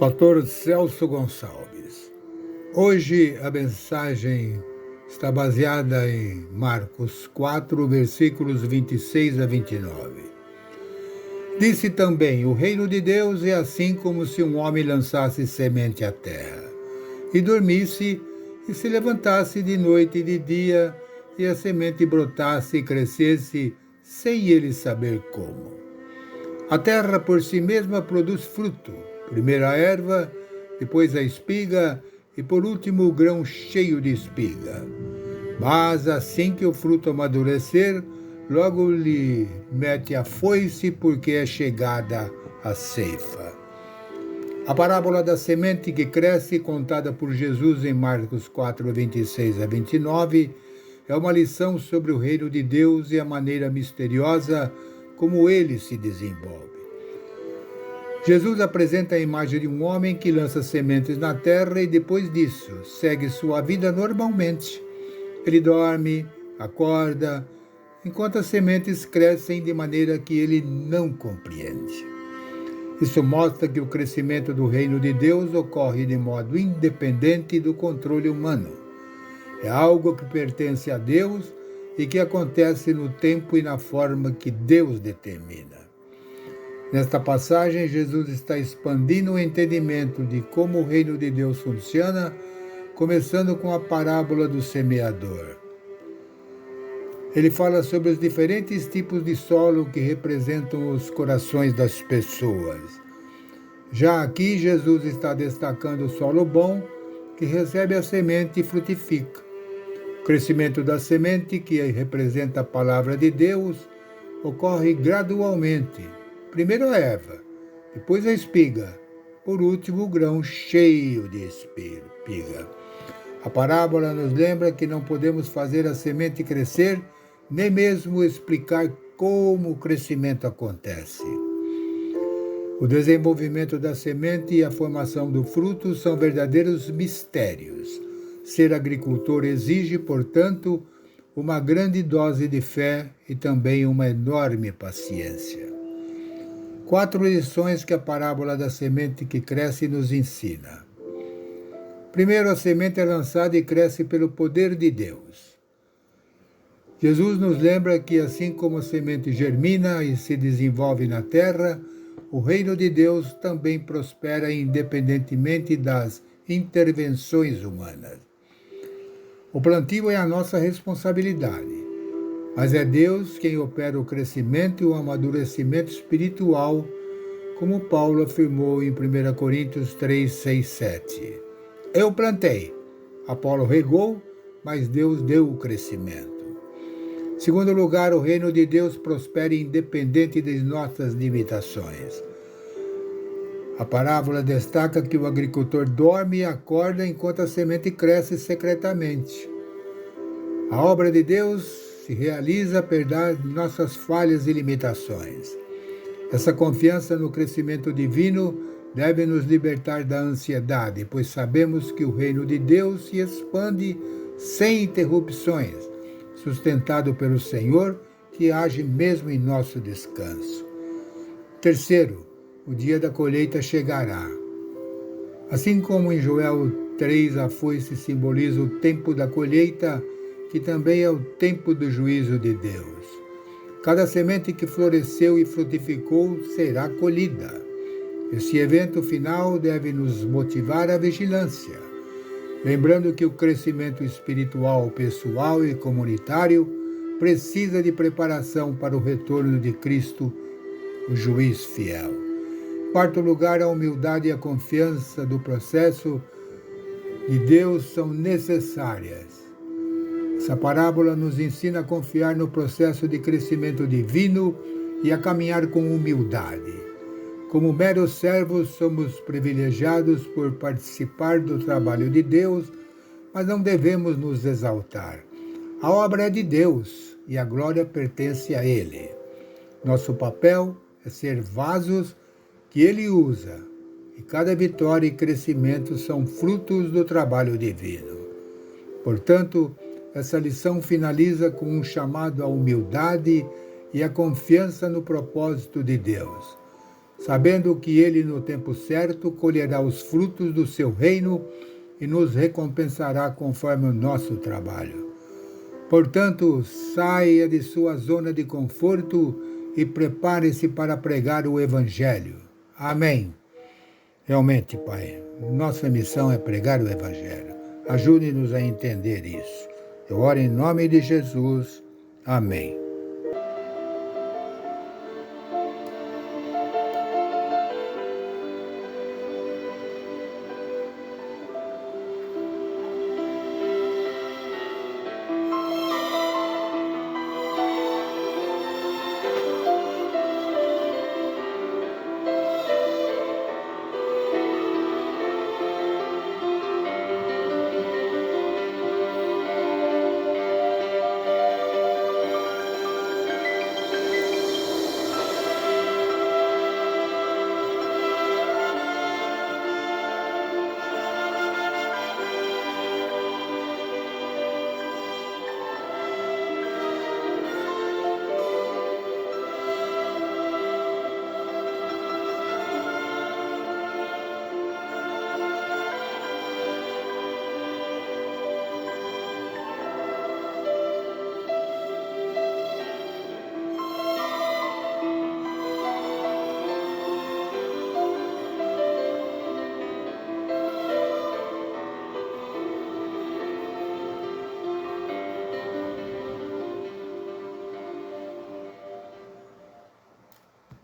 Pastor Celso Gonçalves. Hoje a mensagem está baseada em Marcos 4, versículos 26 a 29. Disse também: o reino de Deus é assim como se um homem lançasse semente à terra, e dormisse, e se levantasse de noite e de dia, e a semente brotasse e crescesse, sem ele saber como. A terra por si mesma produz fruto, primeiro a erva, depois a espiga e por último o grão cheio de espiga. Mas assim que o fruto amadurecer, logo lhe mete a foice, porque é chegada a ceifa. A parábola da semente que cresce, contada por Jesus em Marcos 4, 26 a 29, é uma lição sobre o reino de Deus e a maneira misteriosa como ele se desenvolve. Jesus apresenta a imagem de um homem que lança sementes na terra e depois disso segue sua vida normalmente. Ele dorme, acorda, enquanto as sementes crescem de maneira que ele não compreende. Isso mostra que o crescimento do reino de Deus ocorre de modo independente do controle humano. É algo que pertence a Deus e que acontece no tempo e na forma que Deus determina. Nesta passagem, Jesus está expandindo o entendimento de como o reino de Deus funciona, começando com a parábola do semeador. Ele fala sobre os diferentes tipos de solo que representam os corações das pessoas. Já aqui, Jesus está destacando o solo bom, que recebe a semente e frutifica. O crescimento da semente, que representa a palavra de Deus, ocorre gradualmente. Primeiro a erva, depois a espiga, por último o grão cheio de espiga. A parábola nos lembra que não podemos fazer a semente crescer, nem mesmo explicar como o crescimento acontece. O desenvolvimento da semente e a formação do fruto são verdadeiros mistérios. Ser agricultor exige, portanto, uma grande dose de fé e também uma enorme paciência. 4 lições que a parábola da semente que cresce nos ensina. Primeiro, a semente é lançada e cresce pelo poder de Deus. Jesus nos lembra que assim como a semente germina e se desenvolve na terra, o reino de Deus também prospera independentemente das intervenções humanas. O plantio é a nossa responsabilidade, mas é Deus quem opera o crescimento e o amadurecimento espiritual, como Paulo afirmou em 1 Coríntios 3, 6, 7. Eu plantei, Apolo regou, mas Deus deu o crescimento. Segundo lugar, o reino de Deus prospera independente das nossas limitações. A parábola destaca que o agricultor dorme e acorda enquanto a semente cresce secretamente. A obra de Deus se realiza apesar de nossas falhas e limitações. Essa confiança no crescimento divino deve nos libertar da ansiedade, pois sabemos que o reino de Deus se expande sem interrupções, sustentado pelo Senhor, que age mesmo em nosso descanso. Terceiro, o dia da colheita chegará. Assim como em Joel 3 a foice simboliza o tempo da colheita, que também é o tempo do juízo de Deus. Cada semente que floresceu e frutificou será colhida. Esse evento final deve nos motivar à vigilância, lembrando que o crescimento espiritual, pessoal e comunitário precisa de preparação para o retorno de Cristo, o juiz fiel. Em quarto lugar, a humildade e a confiança do processo de Deus são necessárias. Essa parábola nos ensina a confiar no processo de crescimento divino e a caminhar com humildade. Como meros servos, somos privilegiados por participar do trabalho de Deus, mas não devemos nos exaltar. A obra é de Deus e a glória pertence a Ele. Nosso papel é ser vasos que Ele usa, e cada vitória e crescimento são frutos do trabalho divino. Portanto, essa lição finaliza com um chamado à humildade e à confiança no propósito de Deus. sabendo que Ele, no tempo certo, colherá os frutos do seu reino e nos recompensará conforme o nosso trabalho. Portanto, saia de sua zona de conforto e prepare-se para pregar o Evangelho. Amém. Realmente, Pai, nossa missão é pregar o Evangelho. Ajude-nos a entender isso. Eu oro em nome de Jesus. Amém.